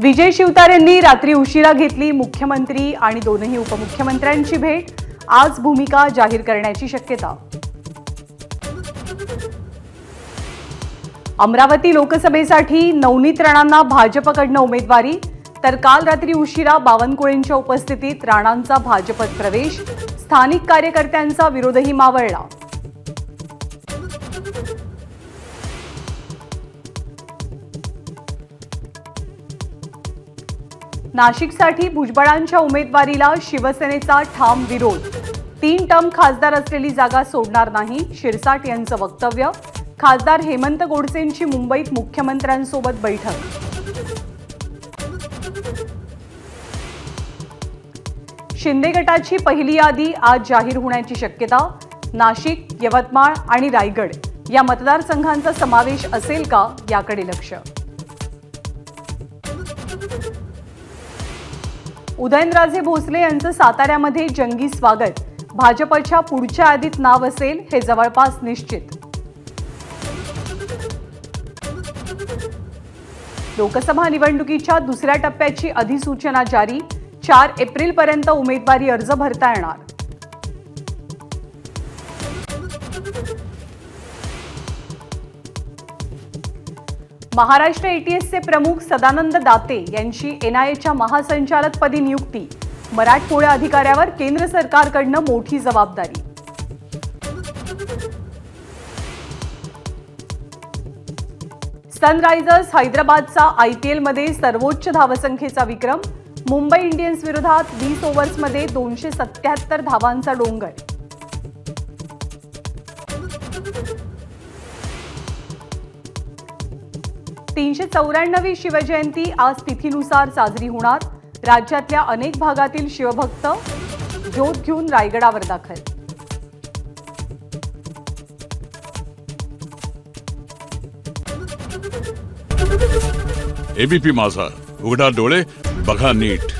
विजय शिवतारेंनी रात्री उशिरा घेतली मुख्यमंत्री आणि दोनही उपमुख्यमंत्र्यांची भेट। आज भूमिका जाहीर करण्याची शक्यता। अमरावती लोकसभेसाठी नवनीत राणांना भाजपकडून उमेदवारी, तर काल रात्री उशिरा बावनकुळेंच्या उपस्थितीत राणांचा भाजपत प्रवेश। स्थानिक कार्यकर्त्यांचा विरोधही मावळला। नाशिकसाठी भुजबळांच्या उमेदवारीला शिवसेनेचा ठाम विरोध। 3 टर्म खासदार असलेली जागा सोडणार नाही, शिरसाट यांचं वक्तव्य। खासदार हेमंत गोडसेंची मुंबईत मुख्यमंत्र्यांसोबत बैठक। शिंदे गटाची पहिली यादी आज जाहीर होण्याची शक्यता। नाशिक, यवतमाळ आणि रायगड या मतदारसंघांचा समावेश असेल का, याकडे लक्ष। उदयनराजे भोसले यांचं साताऱ्यामध्ये जंगी स्वागत। भाजपच्या पुढच्या यादीत नाव असेल हे जवळपास निश्चित। लोकसभा निवडणुकीच्या दुसऱ्या टप्प्याची अधिसूचना जारी। 4 एप्रिलपर्यंत उमेदवारी अर्ज भरता येणार। महाराष्ट्र एटीएसचे प्रमुख सदानंद दाते यांची एनआयएच्या महासंचालकपदी नियुक्ती। मराठमोळ्या अधिकाऱ्यावर केंद्र सरकारकडून मोठी जबाबदारी। सनरायझर्स हैदराबादचा आयपीएल मध्ये सर्वोच्च धावसंख्येचा विक्रम। मुंबई इंडियन्स विरोधात 20 ओव्हर्समध्ये 277 धावांचा डोंगर। ,394वी शिवजयंती आज तिथीनुसार साजरी होणार। राज्यातल्या अनेक भागातील शिवभक्त ज्योत घेऊन रायगडावर दाखल। एबीपी माझा, उघडा डोळे बघा नीट।